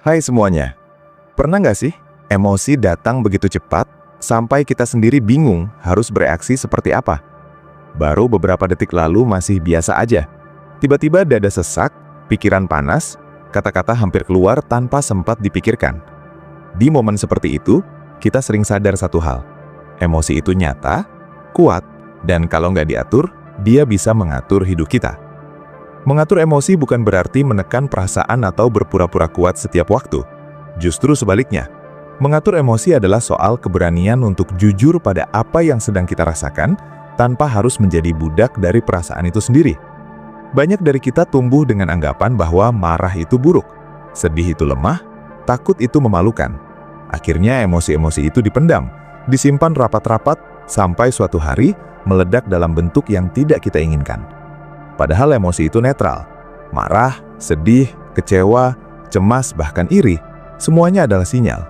Hai semuanya, pernah nggak sih emosi datang begitu cepat sampai kita sendiri bingung harus bereaksi seperti apa? Baru beberapa detik lalu masih biasa aja. Tiba-tiba dada sesak, pikiran panas, kata-kata hampir keluar tanpa sempat dipikirkan. Di momen seperti itu, kita sering sadar satu hal. Emosi itu nyata, kuat, dan kalau nggak diatur, dia bisa mengatur hidup kita. Mengatur emosi bukan berarti menekan perasaan atau berpura-pura kuat setiap waktu. Justru sebaliknya, mengatur emosi adalah soal keberanian untuk jujur pada apa yang sedang kita rasakan tanpa harus menjadi budak dari perasaan itu sendiri. Banyak dari kita tumbuh dengan anggapan bahwa marah itu buruk, sedih itu lemah, takut itu memalukan. Akhirnya emosi-emosi itu dipendam, disimpan rapat-rapat sampai suatu hari meledak dalam bentuk yang tidak kita inginkan. Padahal emosi itu netral. Marah, sedih, kecewa, cemas, bahkan iri, semuanya adalah sinyal.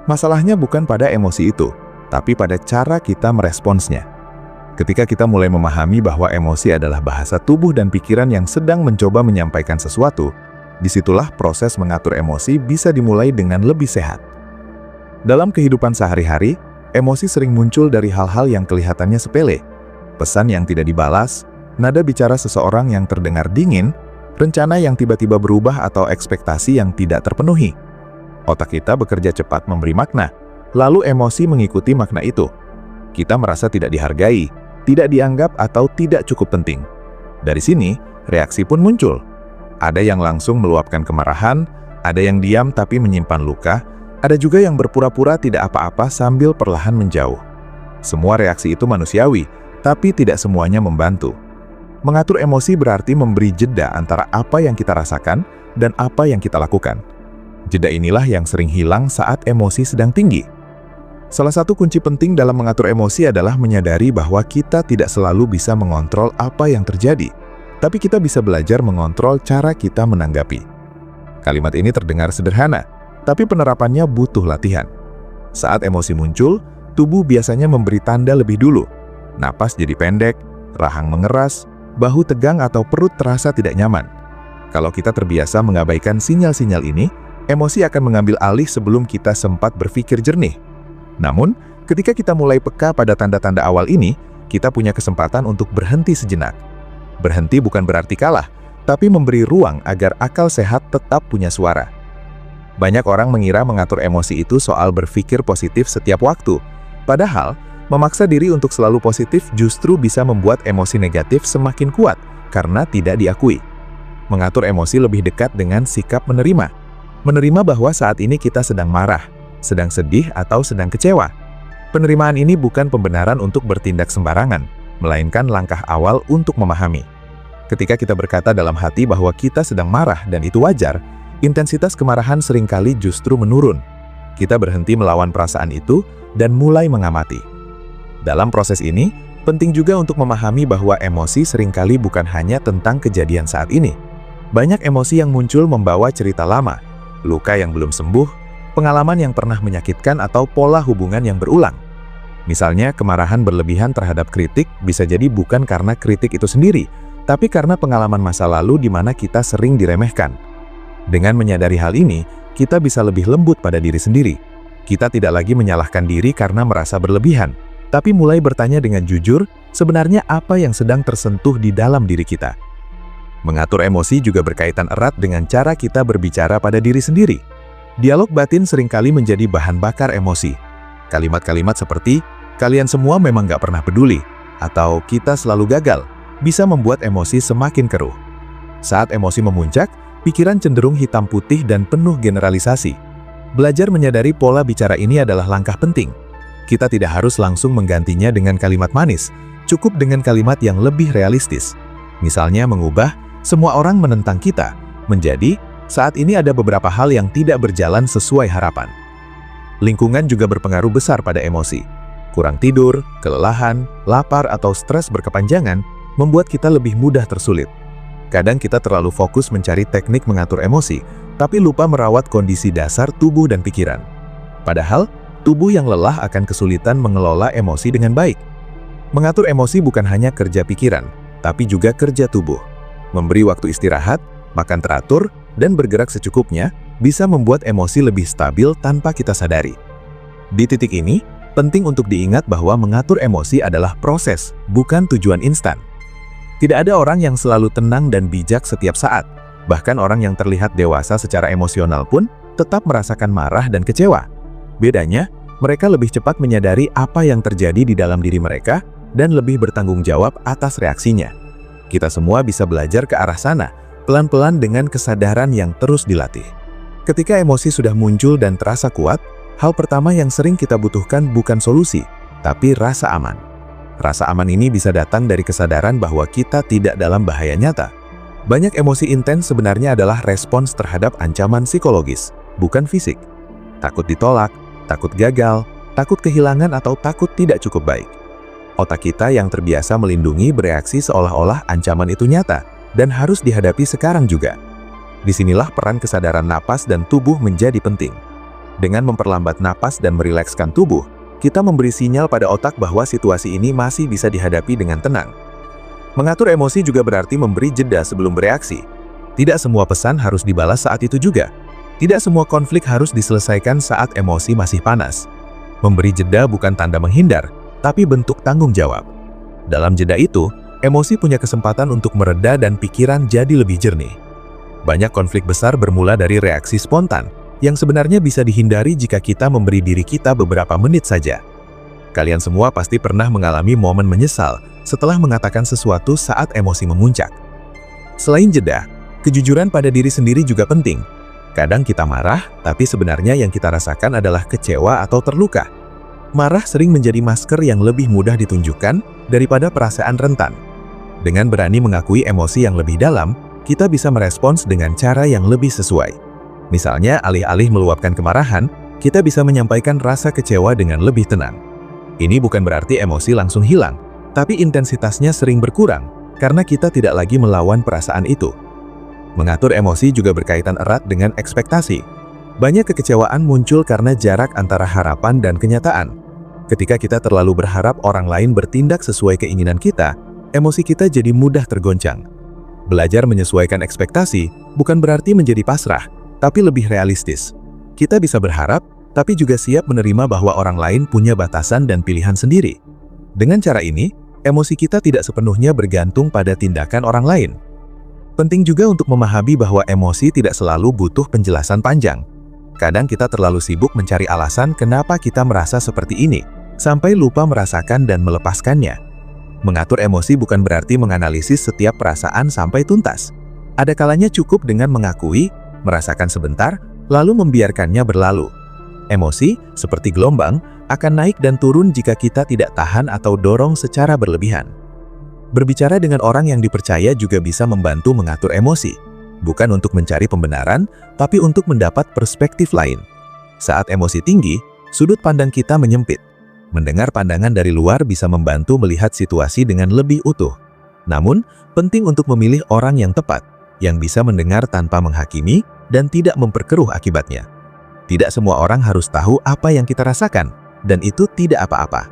Masalahnya bukan pada emosi itu, tapi pada cara kita meresponsnya. Ketika kita mulai memahami bahwa emosi adalah bahasa tubuh dan pikiran yang sedang mencoba menyampaikan sesuatu, disitulah proses mengatur emosi bisa dimulai dengan lebih sehat. Dalam kehidupan sehari-hari, emosi sering muncul dari hal-hal yang kelihatannya sepele. Pesan yang tidak dibalas, nada bicara seseorang yang terdengar dingin, rencana yang tiba-tiba berubah atau ekspektasi yang tidak terpenuhi. Otak kita bekerja cepat memberi makna, lalu emosi mengikuti makna itu. Kita merasa tidak dihargai, tidak dianggap atau tidak cukup penting. Dari sini, reaksi pun muncul. Ada yang langsung meluapkan kemarahan, ada yang diam tapi menyimpan luka, ada juga yang berpura-pura tidak apa-apa sambil perlahan menjauh. Semua reaksi itu manusiawi, tapi tidak semuanya membantu. Mengatur emosi berarti memberi jeda antara apa yang kita rasakan dan apa yang kita lakukan. Jeda inilah yang sering hilang saat emosi sedang tinggi. Salah satu kunci penting dalam mengatur emosi adalah menyadari bahwa kita tidak selalu bisa mengontrol apa yang terjadi, tapi kita bisa belajar mengontrol cara kita menanggapi. Kalimat ini terdengar sederhana, tapi penerapannya butuh latihan. Saat emosi muncul, tubuh biasanya memberi tanda lebih dulu. Napas jadi pendek, rahang mengeras, bahu tegang atau perut terasa tidak nyaman. Kalau kita terbiasa mengabaikan sinyal-sinyal ini, emosi akan mengambil alih sebelum kita sempat berpikir jernih. Namun, ketika kita mulai peka pada tanda-tanda awal ini, kita punya kesempatan untuk berhenti sejenak. Berhenti bukan berarti kalah, tapi memberi ruang agar akal sehat tetap punya suara. Banyak orang mengira mengatur emosi itu soal berpikir positif setiap waktu. Padahal, memaksa diri untuk selalu positif justru bisa membuat emosi negatif semakin kuat karena tidak diakui. Mengatur emosi lebih dekat dengan sikap menerima. Menerima bahwa saat ini kita sedang marah, sedang sedih atau sedang kecewa. Penerimaan ini bukan pembenaran untuk bertindak sembarangan, melainkan langkah awal untuk memahami. Ketika kita berkata dalam hati bahwa kita sedang marah dan itu wajar, intensitas kemarahan seringkali justru menurun. Kita berhenti melawan perasaan itu dan mulai mengamati. Dalam proses ini, penting juga untuk memahami bahwa emosi seringkali bukan hanya tentang kejadian saat ini. Banyak emosi yang muncul membawa cerita lama, luka yang belum sembuh, pengalaman yang pernah menyakitkan atau pola hubungan yang berulang. Misalnya, kemarahan berlebihan terhadap kritik bisa jadi bukan karena kritik itu sendiri, tapi karena pengalaman masa lalu di mana kita sering diremehkan. Dengan menyadari hal ini, kita bisa lebih lembut pada diri sendiri. Kita tidak lagi menyalahkan diri karena merasa berlebihan, tapi mulai bertanya dengan jujur, sebenarnya apa yang sedang tersentuh di dalam diri kita. Mengatur emosi juga berkaitan erat dengan cara kita berbicara pada diri sendiri. Dialog batin seringkali menjadi bahan bakar emosi. Kalimat-kalimat seperti, kalian semua memang gak pernah peduli, atau kita selalu gagal, bisa membuat emosi semakin keruh. Saat emosi memuncak, pikiran cenderung hitam putih dan penuh generalisasi. Belajar menyadari pola bicara ini adalah langkah penting. Kita tidak harus langsung menggantinya dengan kalimat manis, cukup dengan kalimat yang lebih realistis. Misalnya mengubah, semua orang menentang kita, menjadi, saat ini ada beberapa hal yang tidak berjalan sesuai harapan. Lingkungan juga berpengaruh besar pada emosi. Kurang tidur, kelelahan, lapar atau stres berkepanjangan membuat kita lebih mudah tersulit. Kadang kita terlalu fokus mencari teknik mengatur emosi, tapi lupa merawat kondisi dasar tubuh dan pikiran. Padahal, tubuh yang lelah akan kesulitan mengelola emosi dengan baik. Mengatur emosi bukan hanya kerja pikiran, tapi juga kerja tubuh. Memberi waktu istirahat, makan teratur, dan bergerak secukupnya bisa membuat emosi lebih stabil tanpa kita sadari. Di titik ini, penting untuk diingat bahwa mengatur emosi adalah proses, bukan tujuan instan. Tidak ada orang yang selalu tenang dan bijak setiap saat. Bahkan orang yang terlihat dewasa secara emosional pun tetap merasakan marah dan kecewa. Bedanya, mereka lebih cepat menyadari apa yang terjadi di dalam diri mereka dan lebih bertanggung jawab atas reaksinya. Kita semua bisa belajar ke arah sana, pelan-pelan dengan kesadaran yang terus dilatih. Ketika emosi sudah muncul dan terasa kuat, hal pertama yang sering kita butuhkan bukan solusi, tapi rasa aman. Rasa aman ini bisa datang dari kesadaran bahwa kita tidak dalam bahaya nyata. Banyak emosi intens sebenarnya adalah respons terhadap ancaman psikologis, bukan fisik. Takut ditolak, takut gagal, takut kehilangan atau takut tidak cukup baik. Otak kita yang terbiasa melindungi bereaksi seolah-olah ancaman itu nyata dan harus dihadapi sekarang juga. Disinilah peran kesadaran napas dan tubuh menjadi penting. Dengan memperlambat napas dan merilekskan tubuh, kita memberi sinyal pada otak bahwa situasi ini masih bisa dihadapi dengan tenang. Mengatur emosi juga berarti memberi jeda sebelum bereaksi. Tidak semua pesan harus dibalas saat itu juga. Tidak semua konflik harus diselesaikan saat emosi masih panas. Memberi jeda bukan tanda menghindar, tapi bentuk tanggung jawab. Dalam jeda itu, emosi punya kesempatan untuk mereda dan pikiran jadi lebih jernih. Banyak konflik besar bermula dari reaksi spontan, yang sebenarnya bisa dihindari jika kita memberi diri kita beberapa menit saja. Kalian semua pasti pernah mengalami momen menyesal setelah mengatakan sesuatu saat emosi memuncak. Selain jeda, kejujuran pada diri sendiri juga penting. Kadang kita marah, tapi sebenarnya yang kita rasakan adalah kecewa atau terluka. Marah sering menjadi masker yang lebih mudah ditunjukkan daripada perasaan rentan. Dengan berani mengakui emosi yang lebih dalam, kita bisa merespons dengan cara yang lebih sesuai. Misalnya, alih-alih meluapkan kemarahan, kita bisa menyampaikan rasa kecewa dengan lebih tenang. Ini bukan berarti emosi langsung hilang, tapi intensitasnya sering berkurang karena kita tidak lagi melawan perasaan itu. Mengatur emosi juga berkaitan erat dengan ekspektasi. Banyak kekecewaan muncul karena jarak antara harapan dan kenyataan. Ketika kita terlalu berharap orang lain bertindak sesuai keinginan kita, emosi kita jadi mudah tergoncang. Belajar menyesuaikan ekspektasi bukan berarti menjadi pasrah, tapi lebih realistis. Kita bisa berharap, tapi juga siap menerima bahwa orang lain punya batasan dan pilihan sendiri. Dengan cara ini, emosi kita tidak sepenuhnya bergantung pada tindakan orang lain. Penting juga untuk memahami bahwa emosi tidak selalu butuh penjelasan panjang. Kadang kita terlalu sibuk mencari alasan kenapa kita merasa seperti ini, sampai lupa merasakan dan melepaskannya. Mengatur emosi bukan berarti menganalisis setiap perasaan sampai tuntas. Ada kalanya cukup dengan mengakui, merasakan sebentar, lalu membiarkannya berlalu. Emosi, seperti gelombang, akan naik dan turun jika kita tidak tahan atau dorong secara berlebihan. Berbicara dengan orang yang dipercaya juga bisa membantu mengatur emosi, bukan untuk mencari pembenaran, tapi untuk mendapat perspektif lain. Saat emosi tinggi, sudut pandang kita menyempit. Mendengar pandangan dari luar bisa membantu melihat situasi dengan lebih utuh. Namun, penting untuk memilih orang yang tepat, yang bisa mendengar tanpa menghakimi dan tidak memperkeruh akibatnya. Tidak semua orang harus tahu apa yang kita rasakan, dan itu tidak apa-apa.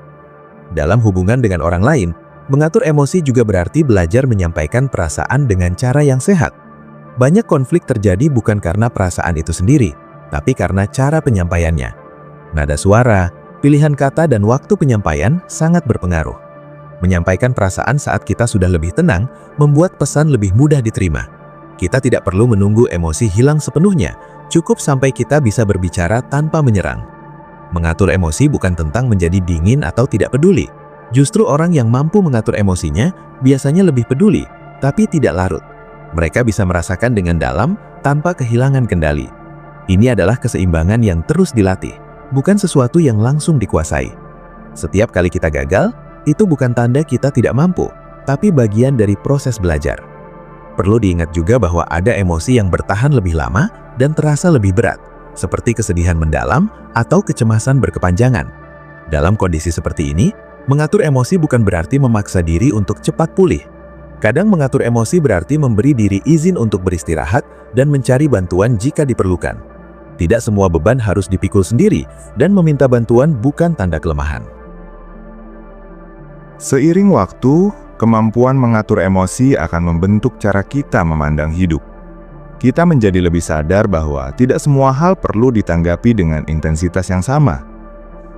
Dalam hubungan dengan orang lain, mengatur emosi juga berarti belajar menyampaikan perasaan dengan cara yang sehat. Banyak konflik terjadi bukan karena perasaan itu sendiri, tapi karena cara penyampaiannya. Nada suara, pilihan kata, dan waktu penyampaian sangat berpengaruh. Menyampaikan perasaan saat kita sudah lebih tenang membuat pesan lebih mudah diterima. Kita tidak perlu menunggu emosi hilang sepenuhnya, cukup sampai kita bisa berbicara tanpa menyerang. Mengatur emosi bukan tentang menjadi dingin atau tidak peduli. Justru orang yang mampu mengatur emosinya biasanya lebih peduli, tapi tidak larut. Mereka bisa merasakan dengan dalam tanpa kehilangan kendali. Ini adalah keseimbangan yang terus dilatih, bukan sesuatu yang langsung dikuasai. Setiap kali kita gagal, itu bukan tanda kita tidak mampu, tapi bagian dari proses belajar. Perlu diingat juga bahwa ada emosi yang bertahan lebih lama dan terasa lebih berat, seperti kesedihan mendalam atau kecemasan berkepanjangan. Dalam kondisi seperti ini, mengatur emosi bukan berarti memaksa diri untuk cepat pulih. Kadang mengatur emosi berarti memberi diri izin untuk beristirahat dan mencari bantuan jika diperlukan. Tidak semua beban harus dipikul sendiri, dan meminta bantuan bukan tanda kelemahan. Seiring waktu, kemampuan mengatur emosi akan membentuk cara kita memandang hidup. Kita menjadi lebih sadar bahwa tidak semua hal perlu ditanggapi dengan intensitas yang sama.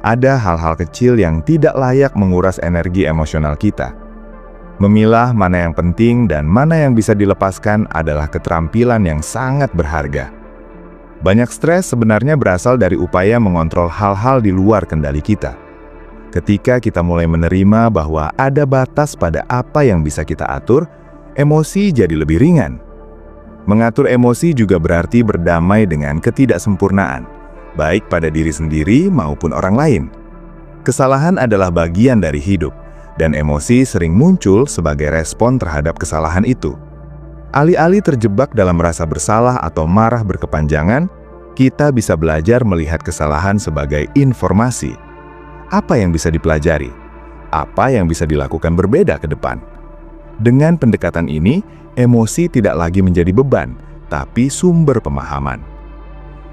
Ada hal-hal kecil yang tidak layak menguras energi emosional kita. Memilah mana yang penting dan mana yang bisa dilepaskan adalah keterampilan yang sangat berharga. Banyak stres sebenarnya berasal dari upaya mengontrol hal-hal di luar kendali kita. Ketika kita mulai menerima bahwa ada batas pada apa yang bisa kita atur, emosi jadi lebih ringan. Mengatur emosi juga berarti berdamai dengan ketidaksempurnaan, baik pada diri sendiri maupun orang lain. Kesalahan adalah bagian dari hidup, dan emosi sering muncul sebagai respon terhadap kesalahan itu. Alih-alih terjebak dalam rasa bersalah atau marah berkepanjangan, kita bisa belajar melihat kesalahan sebagai informasi. Apa yang bisa dipelajari? Apa yang bisa dilakukan berbeda ke depan? Dengan pendekatan ini, emosi tidak lagi menjadi beban, tapi sumber pemahaman.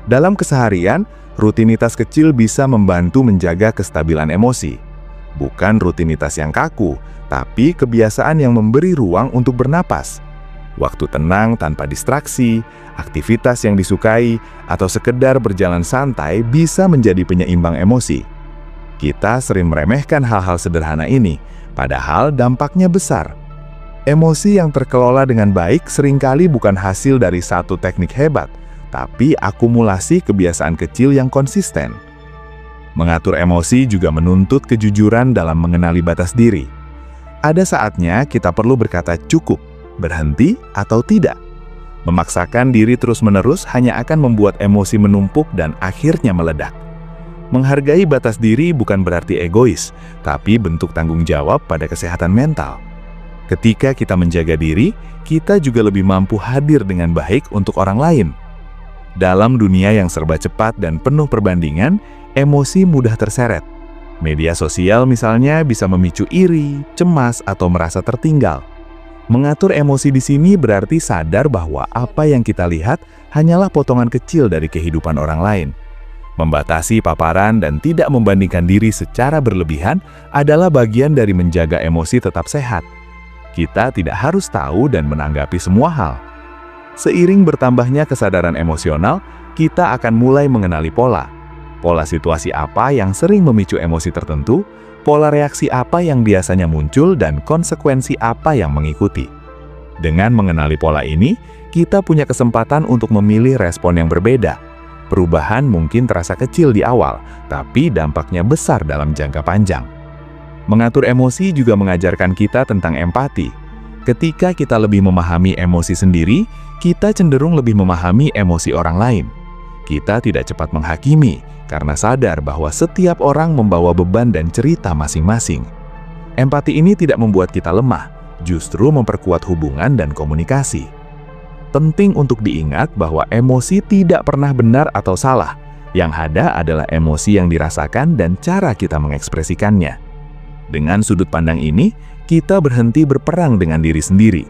Dalam keseharian, rutinitas kecil bisa membantu menjaga kestabilan emosi. Bukan rutinitas yang kaku, tapi kebiasaan yang memberi ruang untuk bernapas. Waktu tenang tanpa distraksi, aktivitas yang disukai, atau sekedar berjalan santai bisa menjadi penyeimbang emosi. Kita sering meremehkan hal-hal sederhana ini, padahal dampaknya besar. Emosi yang terkelola dengan baik seringkali bukan hasil dari satu teknik hebat, tapi akumulasi kebiasaan kecil yang konsisten. Mengatur emosi juga menuntut kejujuran dalam mengenali batas diri. Ada saatnya kita perlu berkata cukup, berhenti, atau tidak. Memaksakan diri terus-menerus hanya akan membuat emosi menumpuk dan akhirnya meledak. Menghargai batas diri bukan berarti egois, tapi bentuk tanggung jawab pada kesehatan mental. Ketika kita menjaga diri, kita juga lebih mampu hadir dengan baik untuk orang lain. Dalam dunia yang serba cepat dan penuh perbandingan, emosi mudah terseret. Media sosial misalnya bisa memicu iri, cemas, atau merasa tertinggal. Mengatur emosi di sini berarti sadar bahwa apa yang kita lihat hanyalah potongan kecil dari kehidupan orang lain. Membatasi paparan dan tidak membandingkan diri secara berlebihan adalah bagian dari menjaga emosi tetap sehat. Kita tidak harus tahu dan menanggapi semua hal. Seiring bertambahnya kesadaran emosional, kita akan mulai mengenali pola. Pola situasi apa yang sering memicu emosi tertentu, pola reaksi apa yang biasanya muncul, dan konsekuensi apa yang mengikuti. Dengan mengenali pola ini, kita punya kesempatan untuk memilih respon yang berbeda. Perubahan mungkin terasa kecil di awal, tapi dampaknya besar dalam jangka panjang. Mengatur emosi juga mengajarkan kita tentang empati. Ketika kita lebih memahami emosi sendiri, kita cenderung lebih memahami emosi orang lain. Kita tidak cepat menghakimi, karena sadar bahwa setiap orang membawa beban dan cerita masing-masing. Empati ini tidak membuat kita lemah, justru memperkuat hubungan dan komunikasi. Penting untuk diingat bahwa emosi tidak pernah benar atau salah. Yang ada adalah emosi yang dirasakan dan cara kita mengekspresikannya. Dengan sudut pandang ini, kita berhenti berperang dengan diri sendiri.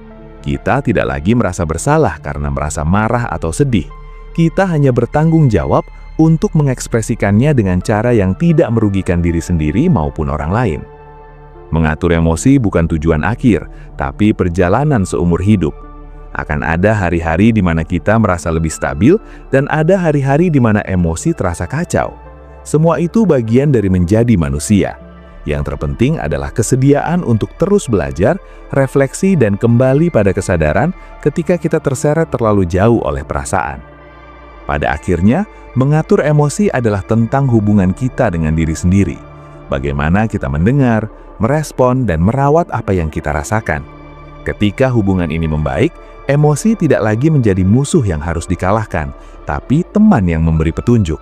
Kita tidak lagi merasa bersalah karena merasa marah atau sedih. Kita hanya bertanggung jawab untuk mengekspresikannya dengan cara yang tidak merugikan diri sendiri maupun orang lain. Mengatur emosi bukan tujuan akhir, tapi perjalanan seumur hidup. Akan ada hari-hari di mana kita merasa lebih stabil, dan ada hari-hari di mana emosi terasa kacau. Semua itu bagian dari menjadi manusia. Yang terpenting adalah kesediaan untuk terus belajar, refleksi, dan kembali pada kesadaran ketika kita terseret terlalu jauh oleh perasaan. Pada akhirnya, mengatur emosi adalah tentang hubungan kita dengan diri sendiri. Bagaimana kita mendengar, merespon, dan merawat apa yang kita rasakan. Ketika hubungan ini membaik, emosi tidak lagi menjadi musuh yang harus dikalahkan, tapi teman yang memberi petunjuk.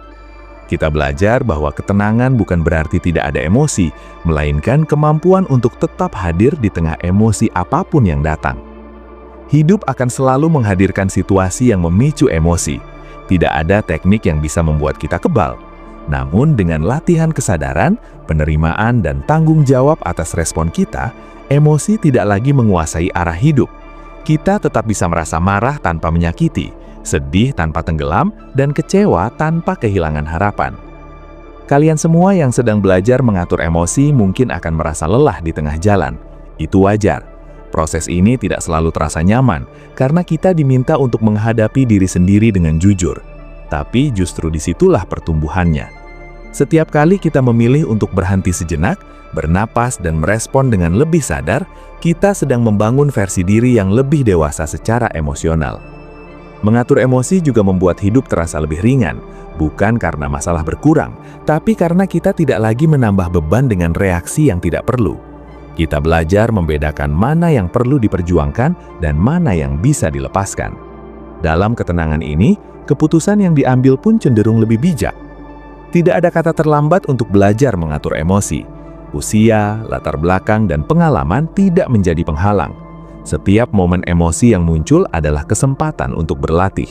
Kita belajar bahwa ketenangan bukan berarti tidak ada emosi, melainkan kemampuan untuk tetap hadir di tengah emosi apapun yang datang. Hidup akan selalu menghadirkan situasi yang memicu emosi. Tidak ada teknik yang bisa membuat kita kebal. Namun dengan latihan kesadaran, penerimaan, dan tanggung jawab atas respon kita, emosi tidak lagi menguasai arah hidup. Kita tetap bisa merasa marah tanpa menyakiti, sedih tanpa tenggelam, dan kecewa tanpa kehilangan harapan. Kalian semua yang sedang belajar mengatur emosi mungkin akan merasa lelah di tengah jalan. Itu wajar. Proses ini tidak selalu terasa nyaman karena kita diminta untuk menghadapi diri sendiri dengan jujur. Tapi justru disitulah pertumbuhannya. Setiap kali kita memilih untuk berhenti sejenak, bernapas dan merespon dengan lebih sadar, kita sedang membangun versi diri yang lebih dewasa secara emosional. Mengatur emosi juga membuat hidup terasa lebih ringan, bukan karena masalah berkurang, tapi karena kita tidak lagi menambah beban dengan reaksi yang tidak perlu. Kita belajar membedakan mana yang perlu diperjuangkan dan mana yang bisa dilepaskan. Dalam ketenangan ini, keputusan yang diambil pun cenderung lebih bijak. Tidak ada kata terlambat untuk belajar mengatur emosi. Usia, latar belakang, dan pengalaman tidak menjadi penghalang. Setiap momen emosi yang muncul adalah kesempatan untuk berlatih.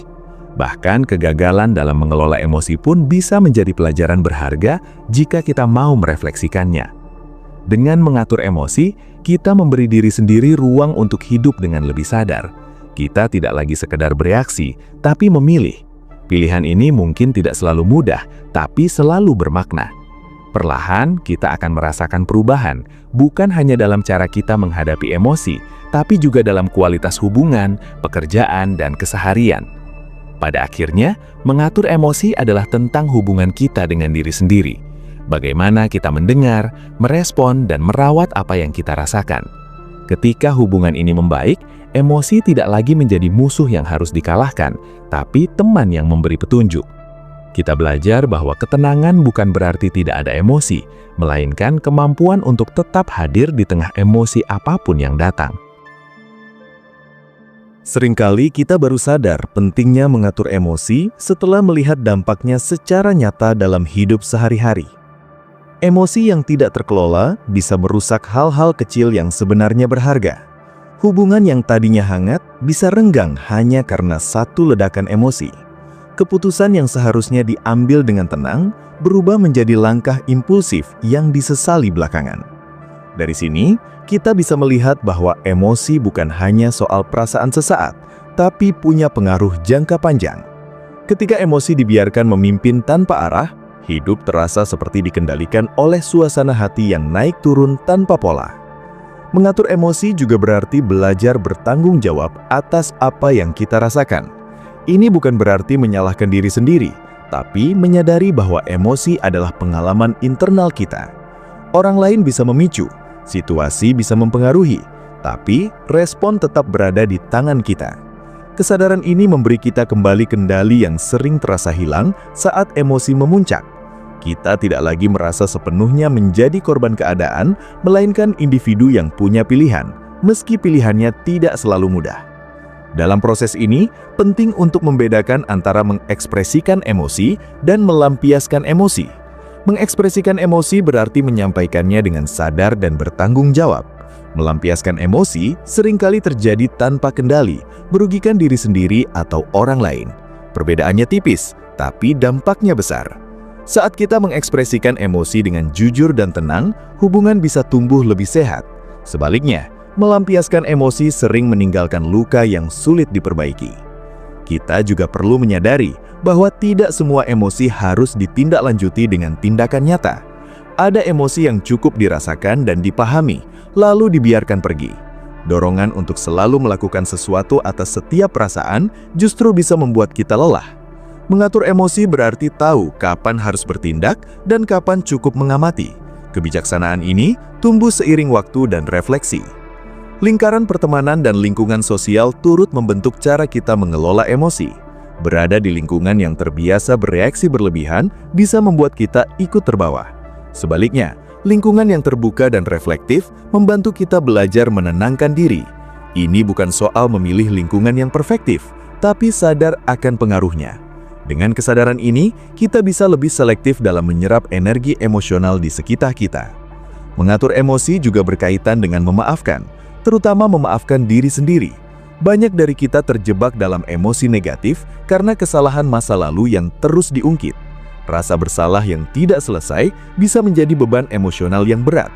Bahkan kegagalan dalam mengelola emosi pun bisa menjadi pelajaran berharga jika kita mau merefleksikannya. Dengan mengatur emosi, kita memberi diri sendiri ruang untuk hidup dengan lebih sadar. Kita tidak lagi sekedar bereaksi, tapi memilih. Pilihan ini mungkin tidak selalu mudah, tapi selalu bermakna. Perlahan, kita akan merasakan perubahan, bukan hanya dalam cara kita menghadapi emosi, tapi juga dalam kualitas hubungan, pekerjaan, dan keseharian. Pada akhirnya, mengatur emosi adalah tentang hubungan kita dengan diri sendiri. Bagaimana kita mendengar, merespon, dan merawat apa yang kita rasakan. Ketika hubungan ini membaik, emosi tidak lagi menjadi musuh yang harus dikalahkan, tapi teman yang memberi petunjuk. Kita belajar bahwa ketenangan bukan berarti tidak ada emosi, melainkan kemampuan untuk tetap hadir di tengah emosi apapun yang datang. Seringkali kita baru sadar pentingnya mengatur emosi setelah melihat dampaknya secara nyata dalam hidup sehari-hari. Emosi yang tidak terkelola bisa merusak hal-hal kecil yang sebenarnya berharga. Hubungan yang tadinya hangat bisa renggang hanya karena satu ledakan emosi. Keputusan yang seharusnya diambil dengan tenang berubah menjadi langkah impulsif yang disesali belakangan. Dari sini, kita bisa melihat bahwa emosi bukan hanya soal perasaan sesaat, tapi punya pengaruh jangka panjang. Ketika emosi dibiarkan memimpin tanpa arah, hidup terasa seperti dikendalikan oleh suasana hati yang naik turun tanpa pola. Mengatur emosi juga berarti belajar bertanggung jawab atas apa yang kita rasakan. Ini bukan berarti menyalahkan diri sendiri, tapi menyadari bahwa emosi adalah pengalaman internal kita. Orang lain bisa memicu, situasi bisa mempengaruhi, tapi respon tetap berada di tangan kita. Kesadaran ini memberi kita kembali kendali yang sering terasa hilang saat emosi memuncak. Kita tidak lagi merasa sepenuhnya menjadi korban keadaan, melainkan individu yang punya pilihan, meski pilihannya tidak selalu mudah. Dalam proses ini, penting untuk membedakan antara mengekspresikan emosi dan melampiaskan emosi. Mengekspresikan emosi berarti menyampaikannya dengan sadar dan bertanggung jawab. Melampiaskan emosi seringkali terjadi tanpa kendali, merugikan diri sendiri atau orang lain. Perbedaannya tipis, tapi dampaknya besar. Saat kita mengekspresikan emosi dengan jujur dan tenang, hubungan bisa tumbuh lebih sehat. Sebaliknya, melampiaskan emosi sering meninggalkan luka yang sulit diperbaiki. Kita juga perlu menyadari bahwa tidak semua emosi harus ditindaklanjuti dengan tindakan nyata. Ada emosi yang cukup dirasakan dan dipahami, lalu dibiarkan pergi. Dorongan untuk selalu melakukan sesuatu atas setiap perasaan justru bisa membuat kita lelah. Mengatur emosi berarti tahu kapan harus bertindak dan kapan cukup mengamati. Kebijaksanaan ini tumbuh seiring waktu dan refleksi. Lingkaran pertemanan dan lingkungan sosial turut membentuk cara kita mengelola emosi. Berada di lingkungan yang terbiasa bereaksi berlebihan bisa membuat kita ikut terbawa. Sebaliknya, lingkungan yang terbuka dan reflektif membantu kita belajar menenangkan diri. Ini bukan soal memilih lingkungan yang perfektif, tapi sadar akan pengaruhnya. Dengan kesadaran ini, kita bisa lebih selektif dalam menyerap energi emosional di sekitar kita. Mengatur emosi juga berkaitan dengan memaafkan, terutama memaafkan diri sendiri. Banyak dari kita terjebak dalam emosi negatif karena kesalahan masa lalu yang terus diungkit. Rasa bersalah yang tidak selesai bisa menjadi beban emosional yang berat.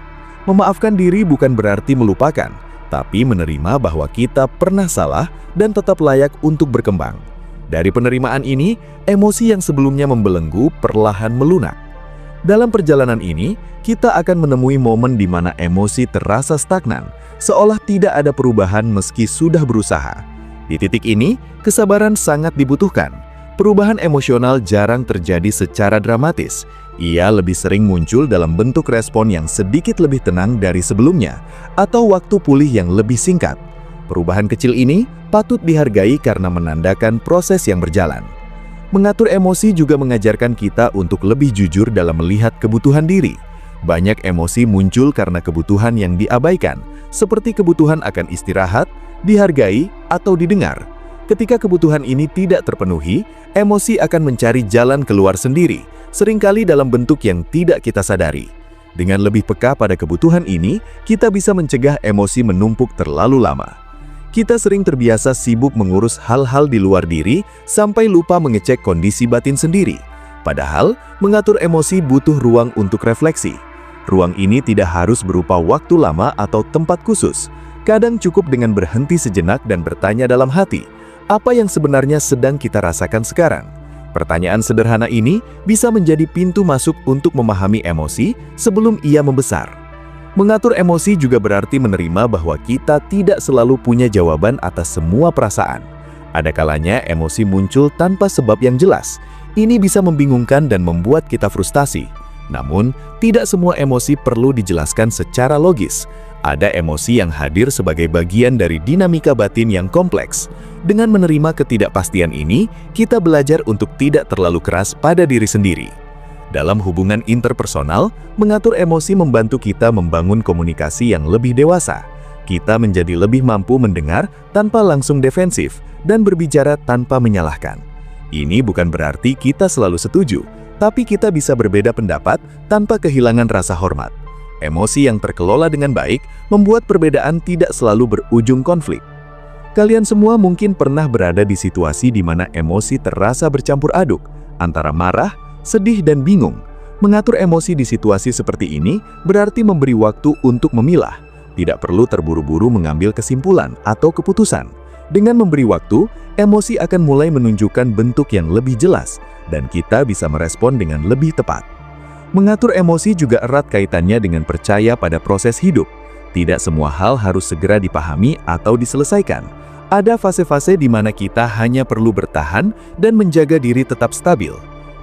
Memaafkan diri bukan berarti melupakan, tapi menerima bahwa kita pernah salah dan tetap layak untuk berkembang. Dari penerimaan ini, emosi yang sebelumnya membelenggu perlahan melunak. Dalam perjalanan ini, kita akan menemui momen di mana emosi terasa stagnan, seolah tidak ada perubahan meski sudah berusaha. Di titik ini, kesabaran sangat dibutuhkan. Perubahan emosional jarang terjadi secara dramatis. Ia lebih sering muncul dalam bentuk respon yang sedikit lebih tenang dari sebelumnya, atau waktu pulih yang lebih singkat. Perubahan kecil ini patut dihargai karena menandakan proses yang berjalan. Mengatur emosi juga mengajarkan kita untuk lebih jujur dalam melihat kebutuhan diri. Banyak emosi muncul karena kebutuhan yang diabaikan, seperti kebutuhan akan istirahat, dihargai, atau didengar. Ketika kebutuhan ini tidak terpenuhi, emosi akan mencari jalan keluar sendiri, seringkali dalam bentuk yang tidak kita sadari. Dengan lebih peka pada kebutuhan ini, kita bisa mencegah emosi menumpuk terlalu lama. Kita sering terbiasa sibuk mengurus hal-hal di luar diri sampai lupa mengecek kondisi batin sendiri. Padahal, mengatur emosi butuh ruang untuk refleksi. Ruang ini tidak harus berupa waktu lama atau tempat khusus. Kadang cukup dengan berhenti sejenak dan bertanya dalam hati, apa yang sebenarnya sedang kita rasakan sekarang? Pertanyaan sederhana ini bisa menjadi pintu masuk untuk memahami emosi sebelum ia membesar. Mengatur emosi juga berarti menerima bahwa kita tidak selalu punya jawaban atas semua perasaan. Ada kalanya emosi muncul tanpa sebab yang jelas. Ini bisa membingungkan dan membuat kita frustasi. Namun, tidak semua emosi perlu dijelaskan secara logis. Ada emosi yang hadir sebagai bagian dari dinamika batin yang kompleks. Dengan menerima ketidakpastian ini, kita belajar untuk tidak terlalu keras pada diri sendiri. Dalam hubungan interpersonal, mengatur emosi membantu kita membangun komunikasi yang lebih dewasa. Kita menjadi lebih mampu mendengar tanpa langsung defensif dan berbicara tanpa menyalahkan. Ini bukan berarti kita selalu setuju, tapi kita bisa berbeda pendapat tanpa kehilangan rasa hormat. Emosi yang terkelola dengan baik membuat perbedaan tidak selalu berujung konflik. Kalian semua mungkin pernah berada di situasi di mana emosi terasa bercampur aduk, antara marah, sedih, dan bingung. Mengatur emosi di situasi seperti ini berarti memberi waktu untuk memilah. Tidak perlu terburu-buru mengambil kesimpulan atau keputusan. Dengan memberi waktu, emosi akan mulai menunjukkan bentuk yang lebih jelas, dan kita bisa merespon dengan lebih tepat. Mengatur emosi juga erat kaitannya dengan percaya pada proses hidup. Tidak semua hal harus segera dipahami atau diselesaikan. Ada fase-fase di mana kita hanya perlu bertahan dan menjaga diri tetap stabil.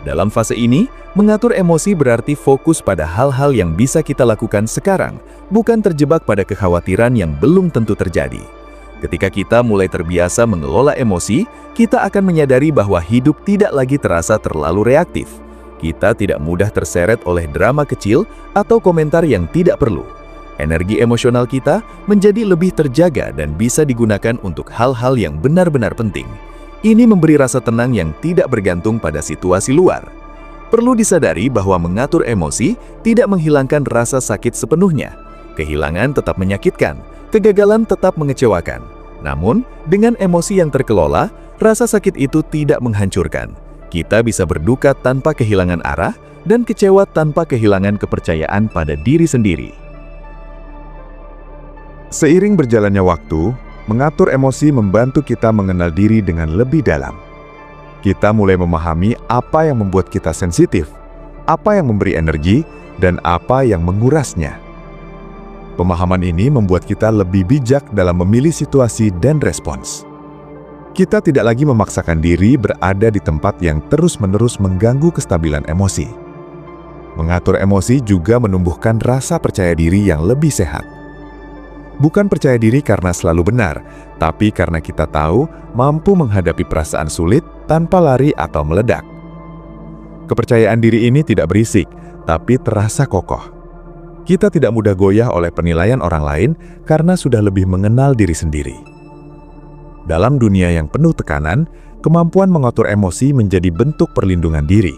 Dalam fase ini, mengatur emosi berarti fokus pada hal-hal yang bisa kita lakukan sekarang, bukan terjebak pada kekhawatiran yang belum tentu terjadi. Ketika kita mulai terbiasa mengelola emosi, kita akan menyadari bahwa hidup tidak lagi terasa terlalu reaktif. Kita tidak mudah terseret oleh drama kecil atau komentar yang tidak perlu. Energi emosional kita menjadi lebih terjaga dan bisa digunakan untuk hal-hal yang benar-benar penting. Ini memberi rasa tenang yang tidak bergantung pada situasi luar. Perlu disadari bahwa mengatur emosi tidak menghilangkan rasa sakit sepenuhnya. Kehilangan tetap menyakitkan, kegagalan tetap mengecewakan. Namun, dengan emosi yang terkelola, rasa sakit itu tidak menghancurkan. Kita bisa berduka tanpa kehilangan arah dan kecewa tanpa kehilangan kepercayaan pada diri sendiri. Seiring berjalannya waktu, mengatur emosi membantu kita mengenal diri dengan lebih dalam. Kita mulai memahami apa yang membuat kita sensitif, apa yang memberi energi, dan apa yang mengurasnya. Pemahaman ini membuat kita lebih bijak dalam memilih situasi dan respons. Kita tidak lagi memaksakan diri berada di tempat yang terus-menerus mengganggu kestabilan emosi. Mengatur emosi juga menumbuhkan rasa percaya diri yang lebih sehat. Bukan percaya diri karena selalu benar, tapi karena kita tahu mampu menghadapi perasaan sulit tanpa lari atau meledak. Kepercayaan diri ini tidak berisik, tapi terasa kokoh. Kita tidak mudah goyah oleh penilaian orang lain karena sudah lebih mengenal diri sendiri. Dalam dunia yang penuh tekanan, kemampuan mengatur emosi menjadi bentuk perlindungan diri.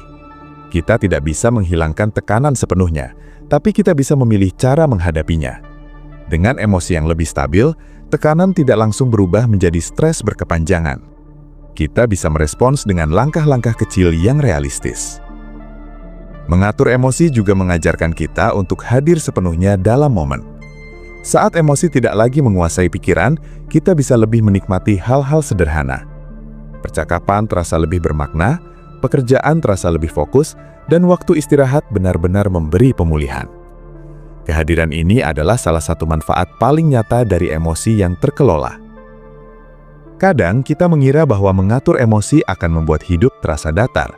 Kita tidak bisa menghilangkan tekanan sepenuhnya, tapi kita bisa memilih cara menghadapinya. Dengan emosi yang lebih stabil, tekanan tidak langsung berubah menjadi stres berkepanjangan. Kita bisa merespons dengan langkah-langkah kecil yang realistis. Mengatur emosi juga mengajarkan kita untuk hadir sepenuhnya dalam momen. Saat emosi tidak lagi menguasai pikiran, kita bisa lebih menikmati hal-hal sederhana. Percakapan terasa lebih bermakna, pekerjaan terasa lebih fokus, dan waktu istirahat benar-benar memberi pemulihan. Kehadiran ini adalah salah satu manfaat paling nyata dari emosi yang terkelola. Kadang kita mengira bahwa mengatur emosi akan membuat hidup terasa datar,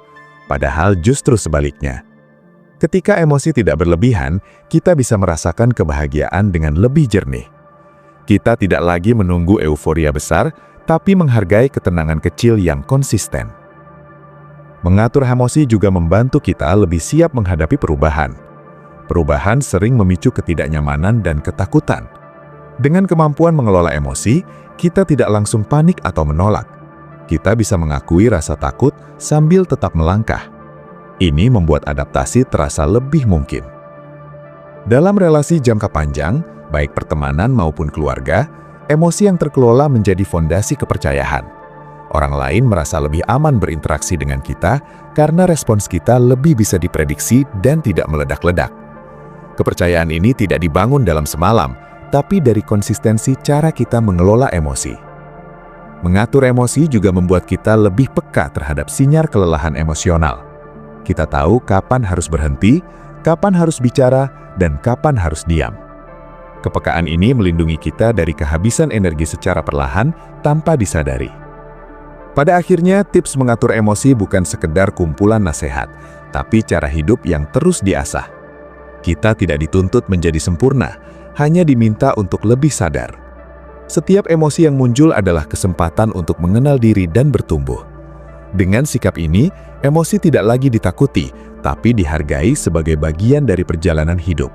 padahal justru sebaliknya. Ketika emosi tidak berlebihan, kita bisa merasakan kebahagiaan dengan lebih jernih. Kita tidak lagi menunggu euforia besar, tapi menghargai ketenangan kecil yang konsisten. Mengatur emosi juga membantu kita lebih siap menghadapi perubahan. Perubahan sering memicu ketidaknyamanan dan ketakutan. Dengan kemampuan mengelola emosi, kita tidak langsung panik atau menolak. Kita bisa mengakui rasa takut sambil tetap melangkah. Ini membuat adaptasi terasa lebih mungkin. Dalam relasi jangka panjang, baik pertemanan maupun keluarga, emosi yang terkelola menjadi fondasi kepercayaan. Orang lain merasa lebih aman berinteraksi dengan kita karena respons kita lebih bisa diprediksi dan tidak meledak-ledak. Kepercayaan ini tidak dibangun dalam semalam, tapi dari konsistensi cara kita mengelola emosi. Mengatur emosi juga membuat kita lebih peka terhadap sinyal kelelahan emosional. Kita tahu kapan harus berhenti, kapan harus bicara, dan kapan harus diam. Kepekaan ini melindungi kita dari kehabisan energi secara perlahan tanpa disadari. Pada akhirnya, tips mengatur emosi bukan sekedar kumpulan nasihat, tapi cara hidup yang terus diasah. Kita tidak dituntut menjadi sempurna, hanya diminta untuk lebih sadar. Setiap emosi yang muncul adalah kesempatan untuk mengenal diri dan bertumbuh. Dengan sikap ini, emosi tidak lagi ditakuti, tapi dihargai sebagai bagian dari perjalanan hidup.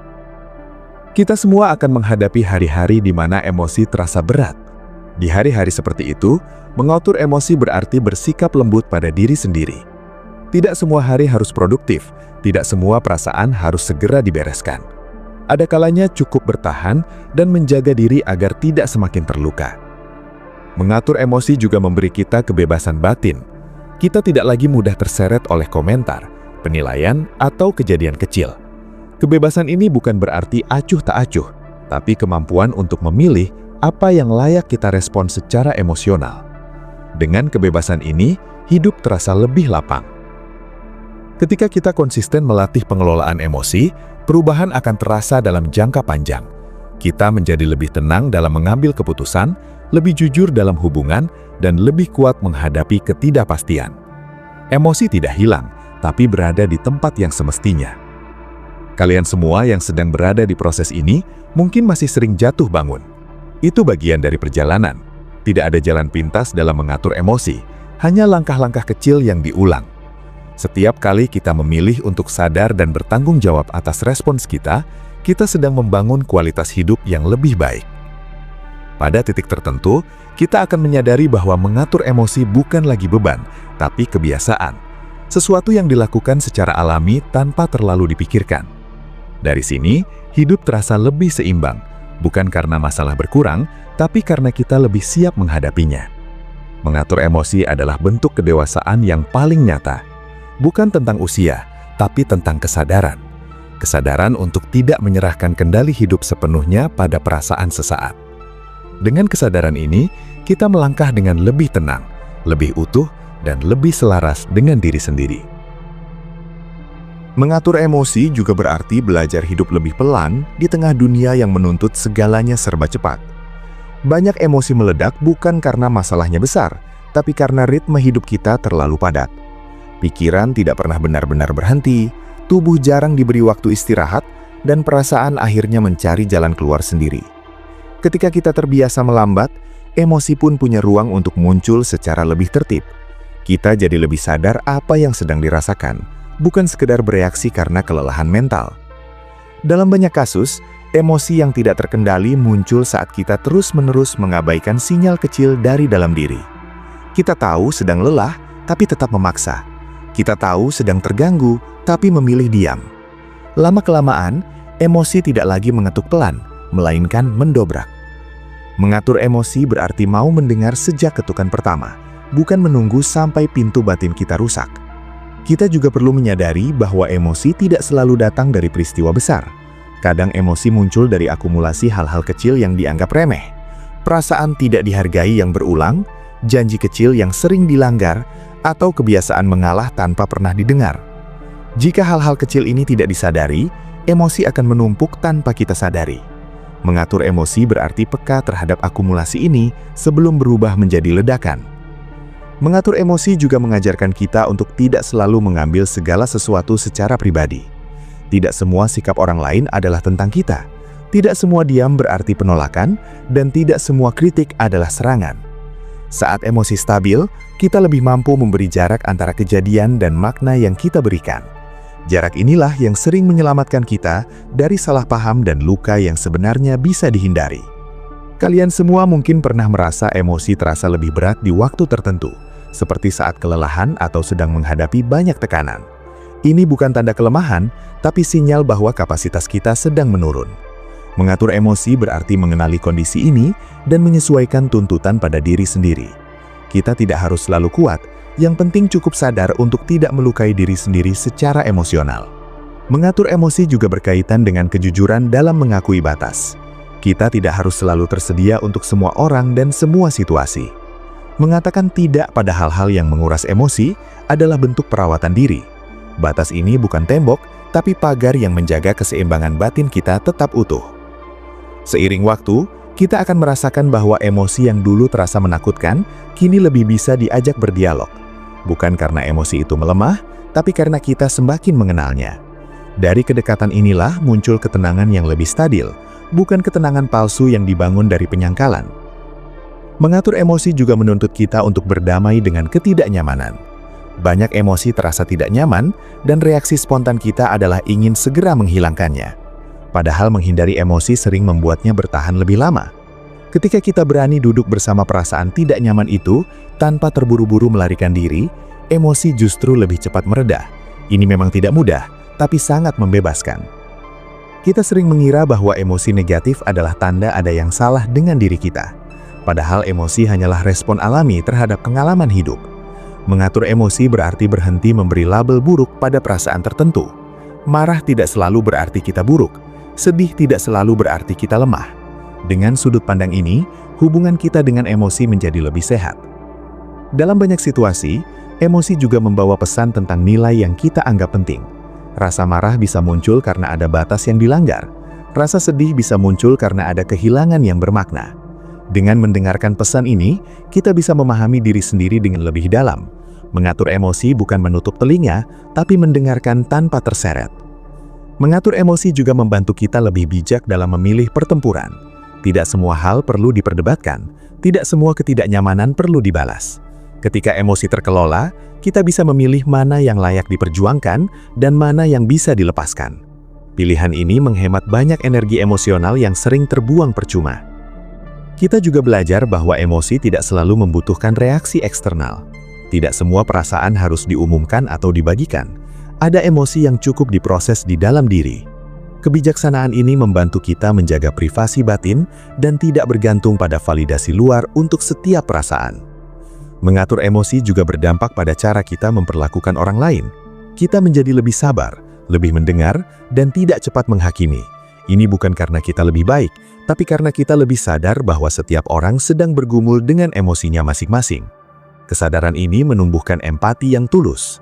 Kita semua akan menghadapi hari-hari di mana emosi terasa berat. Di hari-hari seperti itu, mengatur emosi berarti bersikap lembut pada diri sendiri. Tidak semua hari harus produktif, tidak semua perasaan harus segera dibereskan. Ada kalanya cukup bertahan dan menjaga diri agar tidak semakin terluka. Mengatur emosi juga memberi kita kebebasan batin. Kita tidak lagi mudah terseret oleh komentar, penilaian, atau kejadian kecil. Kebebasan ini bukan berarti acuh tak acuh, tapi kemampuan untuk memilih apa yang layak kita respon secara emosional. Dengan kebebasan ini, hidup terasa lebih lapang. Ketika kita konsisten melatih pengelolaan emosi, perubahan akan terasa dalam jangka panjang. Kita menjadi lebih tenang dalam mengambil keputusan, lebih jujur dalam hubungan, dan lebih kuat menghadapi ketidakpastian. Emosi tidak hilang, tapi berada di tempat yang semestinya. Kalian semua yang sedang berada di proses ini mungkin masih sering jatuh bangun. Itu bagian dari perjalanan. Tidak ada jalan pintas dalam mengatur emosi, hanya langkah-langkah kecil yang diulang. Setiap kali kita memilih untuk sadar dan bertanggung jawab atas respons kita, kita sedang membangun kualitas hidup yang lebih baik. Pada titik tertentu, kita akan menyadari bahwa mengatur emosi bukan lagi beban, tapi kebiasaan. Sesuatu yang dilakukan secara alami tanpa terlalu dipikirkan. Dari sini, hidup terasa lebih seimbang, bukan karena masalah berkurang, tapi karena kita lebih siap menghadapinya. Mengatur emosi adalah bentuk kedewasaan yang paling nyata. Bukan tentang usia, tapi tentang kesadaran. Kesadaran untuk tidak menyerahkan kendali hidup sepenuhnya pada perasaan sesaat. Dengan kesadaran ini, kita melangkah dengan lebih tenang, lebih utuh, dan lebih selaras dengan diri sendiri. Mengatur emosi juga berarti belajar hidup lebih pelan di tengah dunia yang menuntut segalanya serba cepat. Banyak emosi meledak bukan karena masalahnya besar, tapi karena ritme hidup kita terlalu padat. Pikiran tidak pernah benar-benar berhenti, tubuh jarang diberi waktu istirahat, dan perasaan akhirnya mencari jalan keluar sendiri. Ketika kita terbiasa melambat, emosi pun punya ruang untuk muncul secara lebih tertib. Kita jadi lebih sadar apa yang sedang dirasakan, bukan sekedar bereaksi karena kelelahan mental. Dalam banyak kasus, emosi yang tidak terkendali muncul saat kita terus-menerus mengabaikan sinyal kecil dari dalam diri. Kita tahu sedang lelah, tapi tetap memaksa. Kita tahu sedang terganggu, tapi memilih diam. Lama-kelamaan, emosi tidak lagi mengetuk pelan, melainkan mendobrak. Mengatur emosi berarti mau mendengar sejak ketukan pertama, bukan menunggu sampai pintu batin kita rusak. Kita juga perlu menyadari bahwa emosi tidak selalu datang dari peristiwa besar. Kadang emosi muncul dari akumulasi hal-hal kecil yang dianggap remeh. Perasaan tidak dihargai yang berulang, janji kecil yang sering dilanggar, atau kebiasaan mengalah tanpa pernah didengar. Jika hal-hal kecil ini tidak disadari, emosi akan menumpuk tanpa kita sadari. Mengatur emosi berarti peka terhadap akumulasi ini sebelum berubah menjadi ledakan. Mengatur emosi juga mengajarkan kita untuk tidak selalu mengambil segala sesuatu secara pribadi. Tidak semua sikap orang lain adalah tentang kita. Tidak semua diam berarti penolakan, dan tidak semua kritik adalah serangan. Saat emosi stabil, kita lebih mampu memberi jarak antara kejadian dan makna yang kita berikan. Jarak inilah yang sering menyelamatkan kita dari salah paham dan luka yang sebenarnya bisa dihindari. Kalian semua mungkin pernah merasa emosi terasa lebih berat di waktu tertentu, seperti saat kelelahan atau sedang menghadapi banyak tekanan. Ini bukan tanda kelemahan, tapi sinyal bahwa kapasitas kita sedang menurun. Mengatur emosi berarti mengenali kondisi ini dan menyesuaikan tuntutan pada diri sendiri. Kita tidak harus selalu kuat, yang penting cukup sadar untuk tidak melukai diri sendiri secara emosional. Mengatur emosi juga berkaitan dengan kejujuran dalam mengakui batas. Kita tidak harus selalu tersedia untuk semua orang dan semua situasi. Mengatakan tidak pada hal-hal yang menguras emosi adalah bentuk perawatan diri. Batas ini bukan tembok, tapi pagar yang menjaga keseimbangan batin kita tetap utuh. Seiring waktu, kita akan merasakan bahwa emosi yang dulu terasa menakutkan, kini lebih bisa diajak berdialog. Bukan karena emosi itu melemah, tapi karena kita semakin mengenalnya. Dari kedekatan inilah muncul ketenangan yang lebih stabil, bukan ketenangan palsu yang dibangun dari penyangkalan. Mengatur emosi juga menuntut kita untuk berdamai dengan ketidaknyamanan. Banyak emosi terasa tidak nyaman, dan reaksi spontan kita adalah ingin segera menghilangkannya. Padahal menghindari emosi sering membuatnya bertahan lebih lama. Ketika kita berani duduk bersama perasaan tidak nyaman itu, tanpa terburu-buru melarikan diri, emosi justru lebih cepat mereda. Ini memang tidak mudah, tapi sangat membebaskan. Kita sering mengira bahwa emosi negatif adalah tanda ada yang salah dengan diri kita. Padahal emosi hanyalah respon alami terhadap pengalaman hidup. Mengatur emosi berarti berhenti memberi label buruk pada perasaan tertentu. Marah tidak selalu berarti kita buruk. Sedih tidak selalu berarti kita lemah. Dengan sudut pandang ini, hubungan kita dengan emosi menjadi lebih sehat. Dalam banyak situasi, emosi juga membawa pesan tentang nilai yang kita anggap penting. Rasa marah bisa muncul karena ada batas yang dilanggar. Rasa sedih bisa muncul karena ada kehilangan yang bermakna. Dengan mendengarkan pesan ini, kita bisa memahami diri sendiri dengan lebih dalam. Mengatur emosi bukan menutup telinga, tapi mendengarkan tanpa terseret. Mengatur emosi juga membantu kita lebih bijak dalam memilih pertempuran. Tidak semua hal perlu diperdebatkan, tidak semua ketidaknyamanan perlu dibalas. Ketika emosi terkelola, kita bisa memilih mana yang layak diperjuangkan dan mana yang bisa dilepaskan. Pilihan ini menghemat banyak energi emosional yang sering terbuang percuma. Kita juga belajar bahwa emosi tidak selalu membutuhkan reaksi eksternal. Tidak semua perasaan harus diumumkan atau dibagikan. Ada emosi yang cukup diproses di dalam diri. Kebijaksanaan ini membantu kita menjaga privasi batin dan tidak bergantung pada validasi luar untuk setiap perasaan. Mengatur emosi juga berdampak pada cara kita memperlakukan orang lain. Kita menjadi lebih sabar, lebih mendengar, dan tidak cepat menghakimi. Ini bukan karena kita lebih baik, tapi karena kita lebih sadar bahwa setiap orang sedang bergumul dengan emosinya masing-masing. Kesadaran ini menumbuhkan empati yang tulus.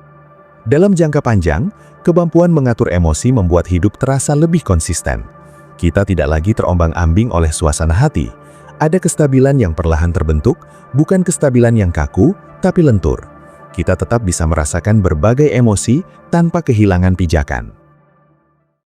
Dalam jangka panjang, kemampuan mengatur emosi membuat hidup terasa lebih konsisten. Kita tidak lagi terombang-ambing oleh suasana hati. Ada kestabilan yang perlahan terbentuk, bukan kestabilan yang kaku, tapi lentur. Kita tetap bisa merasakan berbagai emosi tanpa kehilangan pijakan.